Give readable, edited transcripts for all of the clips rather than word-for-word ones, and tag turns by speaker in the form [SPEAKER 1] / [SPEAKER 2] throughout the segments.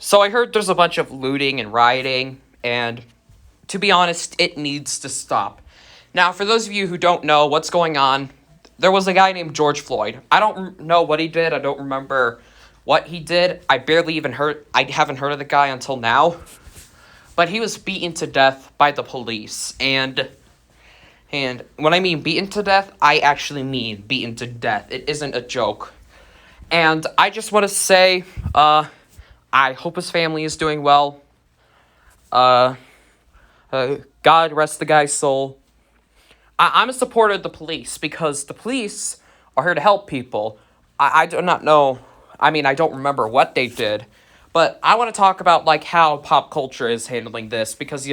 [SPEAKER 1] So I heard there's a bunch of looting and rioting, and to be honest, it needs to stop. Now, for those of you who don't know what's going on, there was a guy named George Floyd. I don't know what he did. I don't remember what he did. I haven't heard of the guy until now. But he was beaten to death by the police, and when I mean beaten to death, I actually mean beaten to death. It isn't a joke. And I just want to say, I hope his family is doing well. Uh, God rest the guy's soul. I'm a supporter of the police because the police are here to help people. I do not know. I mean, I don't remember what they did, but I want to talk about like how pop culture is handling this because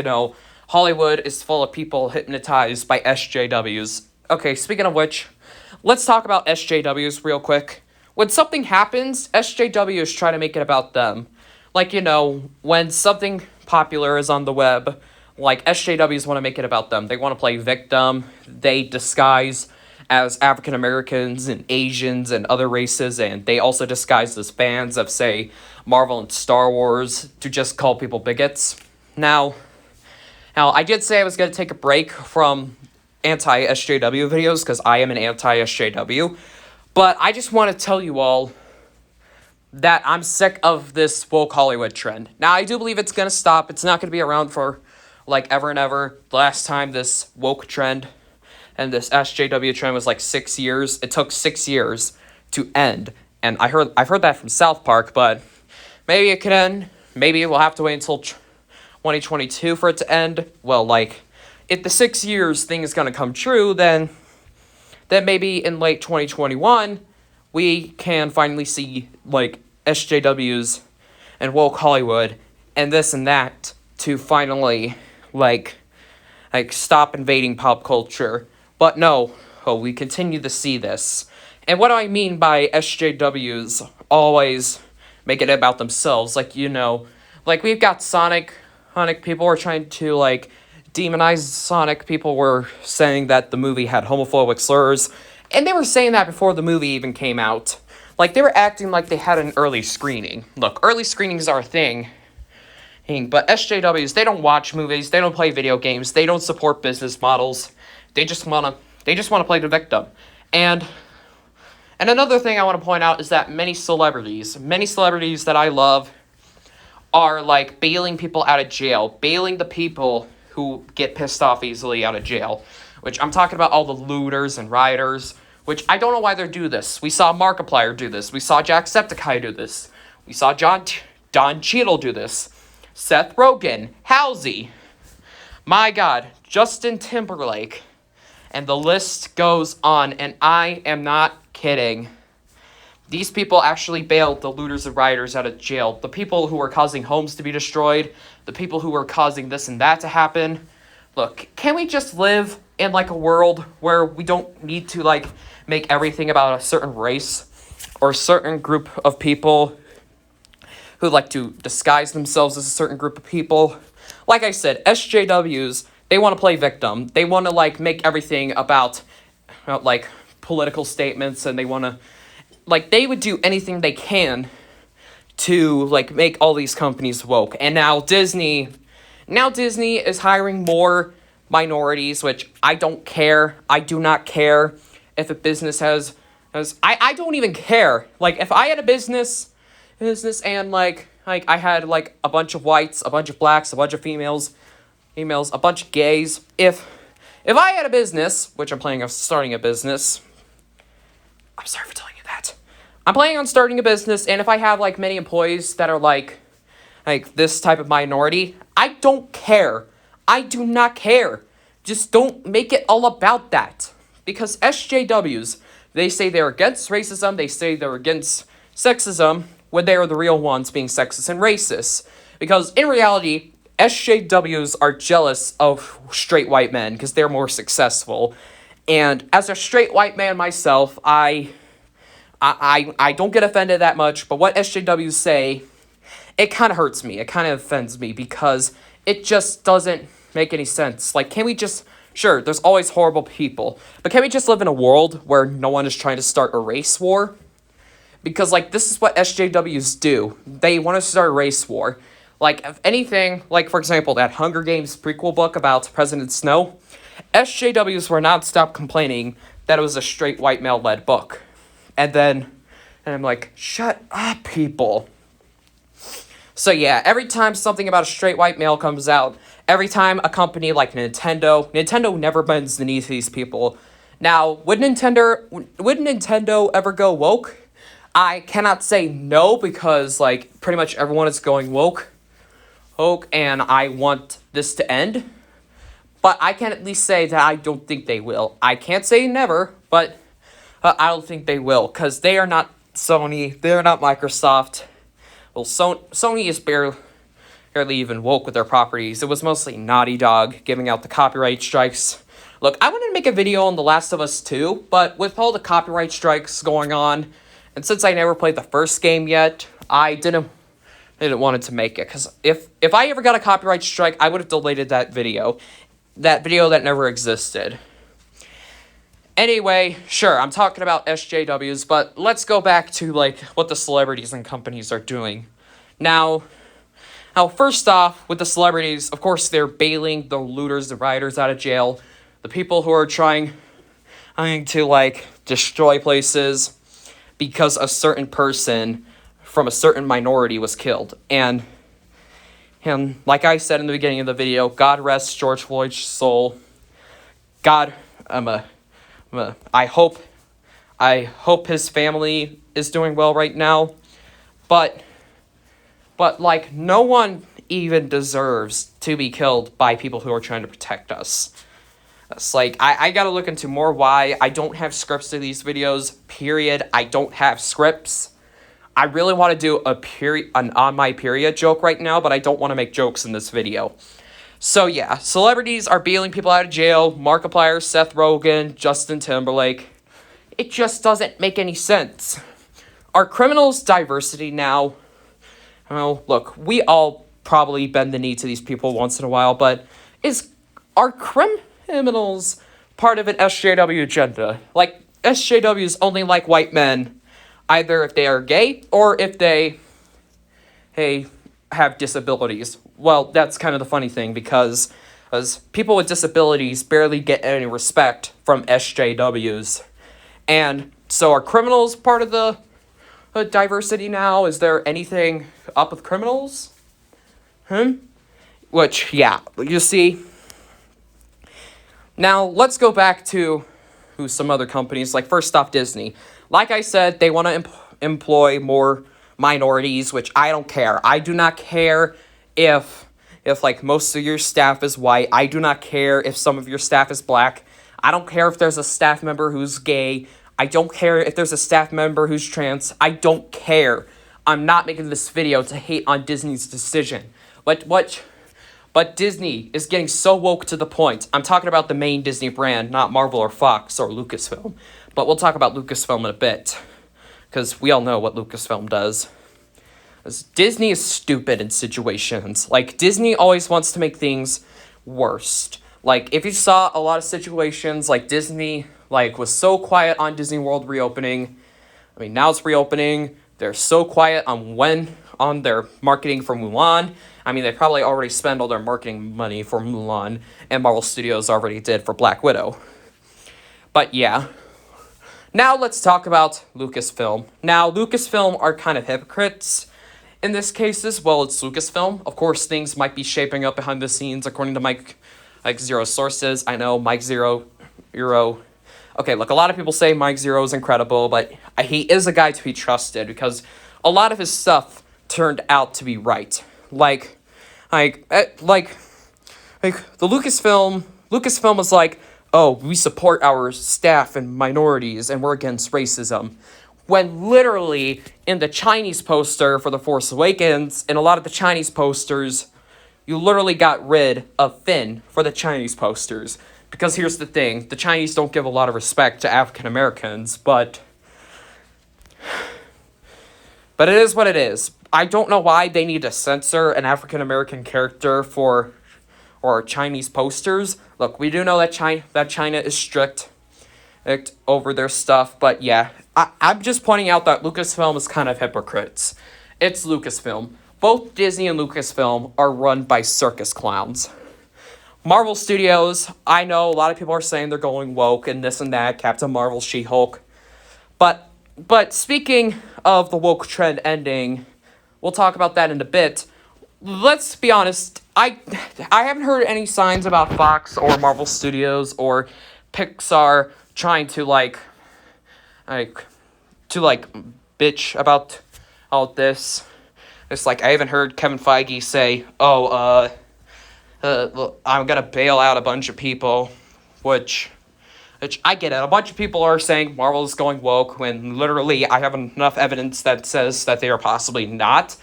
[SPEAKER 1] Hollywood is full of people hypnotized by SJWs. Okay, speaking of which, let's talk about SJWs real quick. When something happens, SJWs try to make it about them. Like, when something popular is on the web, like SJWs want to make it about them. They want to play victim. They disguise as African Americans and Asians and other races, and they also disguise as fans of, say, Marvel and Star Wars to just call people bigots. Now, I did say I was going to take a break from anti-SJW videos because I am an anti-SJW, but I just want to tell you all that I'm sick of this woke Hollywood trend. Now, I do believe it's going to stop. It's not going to be around for, like, ever and ever. The last time this woke trend and this SJW trend was, like, 6 years. It took 6 years to end. And I've heard that from South Park, but maybe it could end. Maybe we'll have to wait until 2022 for it to end. Well, like, if the 6 years thing is going to come true, then maybe in late 2021, we can finally see, like, SJWs and woke Hollywood and this and that to finally, like stop invading pop culture. But no, we continue to see this. And what do I mean by SJWs always make it about themselves? Like, like we've got Sonic, people are trying to, like, demonize Sonic. People were saying that the movie had homophobic slurs. And they were saying that before the movie even came out. Like, they were acting like they had an early screening. Look, early screenings are a thing. But SJWs, they don't watch movies. They don't play video games. They don't support business models. They just wanna play the victim. And another thing I want to point out is that many celebrities that I love are, like, bailing people out of jail. Bailing the people who get pissed off easily out of jail. Which I'm talking about all the looters and rioters, which I don't know why they do this. We saw Markiplier do this. We saw Jacksepticeye do this. We saw Don Cheadle do this. Seth Rogen, Halsey. My God, Justin Timberlake. And the list goes on, and I am not kidding. These people actually bailed the looters and rioters out of jail. The people who were causing homes to be destroyed. The people who were causing this and that to happen. Look, can we just live in, like, a world where we don't need to, like, make everything about a certain race or a certain group of people who like to disguise themselves as a certain group of people? Like I said, SJWs, they want to play victim. They want to, like, make everything about like, political statements, and they want to, like, they would do anything they can to, like, make all these companies woke. And now Disney is hiring more minorities, which I don't care. I do not care if a business has I don't even care. Like, if I had a business and, like I had, like, a bunch of whites, a bunch of blacks, a bunch of females, a bunch of gays. If I had a business, which I'm planning on starting a business, I'm sorry for telling you that. I'm planning on starting a business, and if I have, like, many employees that are like this type of minority, I don't care. I do not care. Just don't make it all about that. Because SJWs, they say they're against racism, they say they're against sexism, when they are the real ones being sexist and racist. Because in reality, SJWs are jealous of straight white men because they're more successful. And as a straight white man myself, I don't get offended that much, but what SJWs say, it kind of hurts me. It kind of offends me because it just doesn't make any sense. Like, can we just... Sure, there's always horrible people, but can we just live in a world where no one is trying to start a race war? because, like, this is what SJWs do. They want to start a race war. Like, if anything, like, for example, that Hunger Games prequel book about President Snow, SJWs were not stop complaining that it was a straight white male-led book. And I'm like, shut up, people. So yeah, every time something about a straight white male comes out, every time a company like Nintendo never bends the knee to these people. Now, would Nintendo ever go woke? I cannot say no, because, like, pretty much everyone is going woke, and I want this to end. But I can at least say that I don't think they will. I can't say never, but I don't think they will, because they are not Sony, they are not Microsoft. Well, Sony is barely even woke with their properties. It was mostly Naughty Dog giving out the copyright strikes. Look, I wanted to make a video on The Last of Us 2, but with all the copyright strikes going on, and since I never played the first game yet, I didn't want to make it, because if I ever got a copyright strike, I would have deleted that video that never existed. Anyway, sure, I'm talking about SJWs, but let's go back to, like, what the celebrities and companies are doing. Now, first off, with the celebrities, of course, they're bailing the looters, the rioters out of jail, the people who are trying to, like, destroy places because a certain person from a certain minority was killed. And like I said in the beginning of the video, God rest George Floyd's soul. God, I hope his family is doing well right now. But like, no one even deserves to be killed by people who are trying to protect us. It's like, I gotta look into more why. I don't have scripts to these videos, period. I don't have scripts. I really want to do an on my period joke right now, but I don't want to make jokes in this video. So yeah, celebrities are bailing people out of jail. Markiplier, Seth Rogen, Justin Timberlake. It just doesn't make any sense. Are criminals diversity now? Well, look, we all probably bend the knee to these people once in a while, but are criminals part of an SJW agenda? Like, SJWs only like white men, either if they are gay or if they have disabilities. Well, that's kind of the funny thing, because people with disabilities barely get any respect from SJWs. And so are criminals part of the diversity now? Is there anything up with criminals? Which, yeah, you see. Now, let's go back to some other companies. Like, first off, Disney. Like I said, they want to employ more minorities, which I don't care. I do not care if like, most of your staff is white. I do not care if some of your staff is black. I don't care if there's a staff member who's gay. I don't care if there's a staff member who's trans. I don't care. I'm not making this video to hate on Disney's decision. But Disney is getting so woke to the point. I'm talking about the main Disney brand, not Marvel or Fox or Lucasfilm. But we'll talk about Lucasfilm in a bit, because we all know what Lucasfilm does. Disney is stupid in situations. Like, Disney always wants to make things worse. Like, if you saw a lot of situations, like, Disney, like, was so quiet on Disney World reopening. I mean, now it's reopening. They're so quiet on their marketing for Mulan. I mean, they probably already spent all their marketing money for Mulan, and Marvel Studios already did for Black Widow. But yeah. Now let's talk about Lucasfilm. Now, Lucasfilm are kind of hypocrites in this case as well. It's Lucasfilm. Of course, things might be shaping up behind the scenes according to Mike Zero's sources. I know Mike Zero. Okay, look, a lot of people say Mike Zero is incredible, but he is a guy to be trusted, because a lot of his stuff turned out to be right. Like the Lucasfilm was like, oh, we support our staff and minorities and we're against racism. When literally in the Chinese poster for The Force Awakens, in a lot of the Chinese posters, you literally got rid of Finn for the Chinese posters. Because here's the thing, the Chinese don't give a lot of respect to African Americans, but it is what it is. I don't know why they need to censor an African American character for Chinese posters. Look, we do know that China is strict. over their stuff. But yeah, I'm just pointing out that Lucasfilm is kind of hypocrites. It's Lucasfilm. Both Disney and Lucasfilm are run by circus clowns. Marvel Studios, I know a lot of people are saying they're going woke and this and that, Captain Marvel, She-Hulk. But speaking of the woke trend ending, we'll talk about that in a bit. Let's be honest, I haven't heard any signs about Fox or Marvel Studios or Pixar trying to bitch about all this. It's like I haven't heard Kevin Feige say, look, I'm gonna bail out a bunch of people, which I get it. A bunch of people are saying Marvel is going woke when literally I have enough evidence that says that they are possibly not.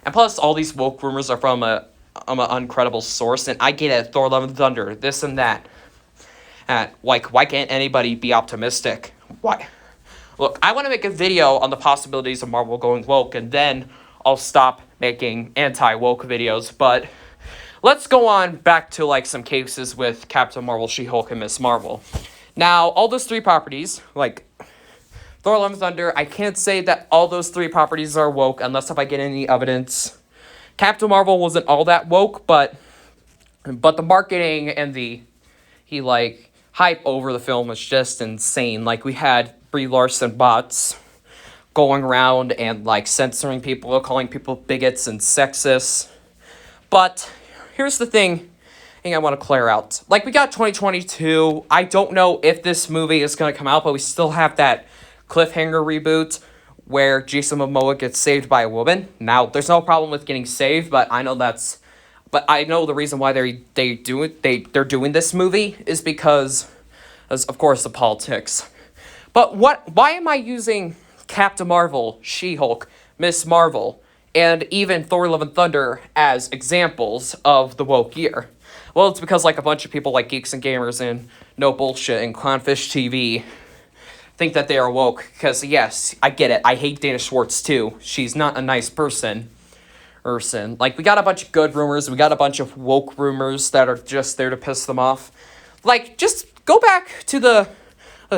[SPEAKER 1] And plus, all these woke rumors are from an uncredible source, and I get it. Thor: Love and Thunder, this and that. Why can't anybody be optimistic? Why? Look, I want to make a video on the possibilities of Marvel going woke, and then I'll stop making anti-woke videos, but let's go on back to, some cases with Captain Marvel, She-Hulk, and Miss Marvel. Now, all those three properties, Thor: Love and Thunder, I can't say that all those three properties are woke unless if I get any evidence. Captain Marvel wasn't all that woke, but the marketing and the hype over the film was just insane. We had Brie Larson bots going around and censoring people, calling people bigots and sexist. But here's the thing I want to clear out. We got 2022. I don't know if this movie is going to come out, but we still have that cliffhanger reboot where Jason Momoa gets saved by a woman. Now, there's no problem with getting saved, but I know the reason why they're doing this movie is because of course the politics. But why am I using Captain Marvel, She-Hulk, Miss Marvel, and even Thor: Love and Thunder as examples of the woke year? Well, it's because a bunch of people like Geeks and Gamers and No Bullshit and Clownfish TV think that they are woke, because yes, I get it. I hate Dana Schwartz too. She's not a nice person. We got a bunch of good rumors, we got a bunch of woke rumors that are just there to piss them off. Just go back to the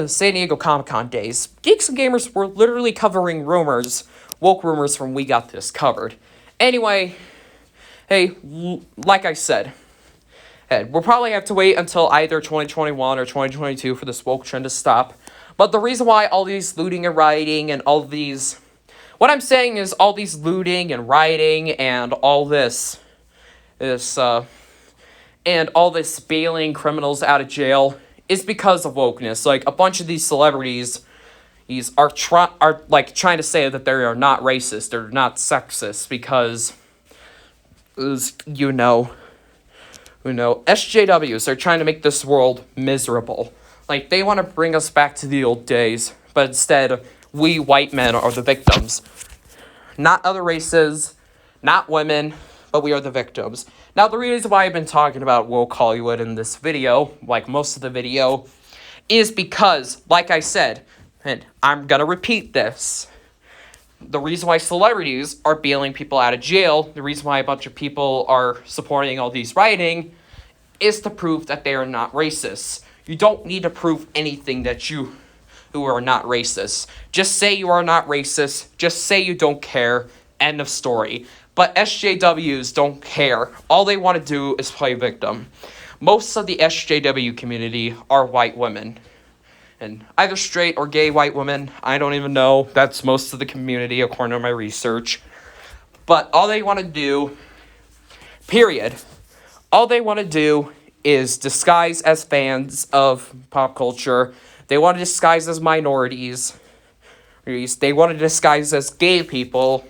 [SPEAKER 1] San Diego Comic-Con days. Geeks and Gamers were literally covering woke rumors from We Got This Covered. Anyway, hey, like I said, we'll probably have to wait until either 2021 or 2022 for this woke trend to stop. But the reason why all these looting and rioting and all these... What I'm saying is all these looting and rioting and all this and all this bailing criminals out of jail is because of wokeness. A bunch of these celebrities are trying to say that they are not racist, they're not sexist, because SJWs are trying to make this world miserable. They want to bring us back to the old days, but instead, we white men are the victims. Not other races, not women, but we are the victims. Now, the reason why I've been talking about woke Hollywood in this video, most of the video, is because, like I said, and I'm gonna repeat this, the reason why celebrities are bailing people out of jail, the reason why a bunch of people are supporting all these rioting, is to prove that they are not racist. You don't need to prove anything who are not racist. Just say you are not racist. Just say you don't care. End of story. But SJWs don't care. All they want to do is play victim. Most of the SJW community are white women. And either straight or gay white women. I don't even know. That's most of the community according to my research. But all they want to do, period, all they want to do is disguise as fans of pop culture. They want to disguise as minorities. They want to disguise as gay people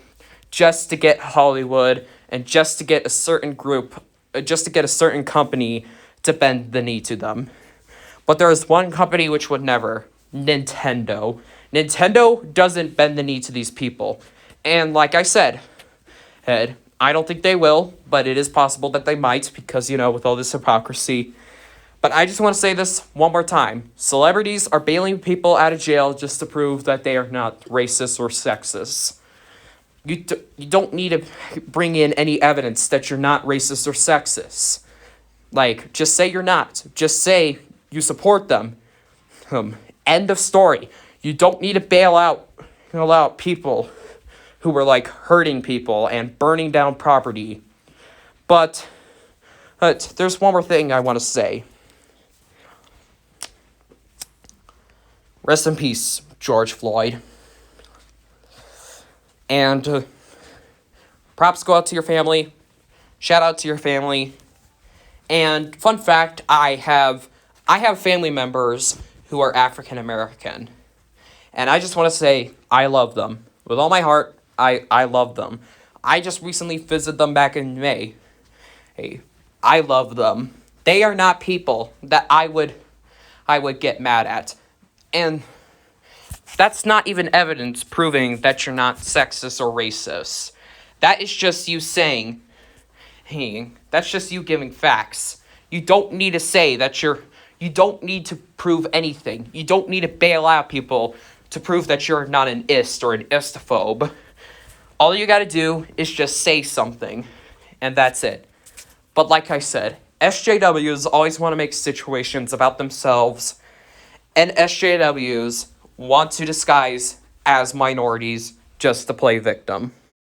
[SPEAKER 1] just to get Hollywood and just to get a certain group, just to get a certain company to bend the knee to them. But there is one company which would never. Nintendo. Nintendo doesn't bend the knee to these people. And like I said, Ed, I don't think they will, but it is possible that they might because, with all this hypocrisy. But I just want to say this one more time. Celebrities are bailing people out of jail just to prove that they are not racist or sexist. You don't need to bring in any evidence that you're not racist or sexist. Just say you're not. Just say you support them. End of story. You don't need to bail out people who were like hurting people and burning down property. But there's one more thing I want to say. Rest in peace, George Floyd. And props go out to your family. Shout out to your family. And fun fact, I have family members who are African American. And I just want to say I love them. With all my heart, I love them. I just recently visited them back in May. Hey, I love them. They are not people that I would get mad at. And that's not even evidence proving that you're not sexist or racist. That is just you saying, hey, that's just you giving facts. You don't need to say that you don't need to prove anything. You don't need to bail out people to prove that you're not an ist or an istophobe. All you gotta do is just say something, and that's it. But like I said, SJWs always want to make situations about themselves, and SJWs want to disguise as minorities just to play victim.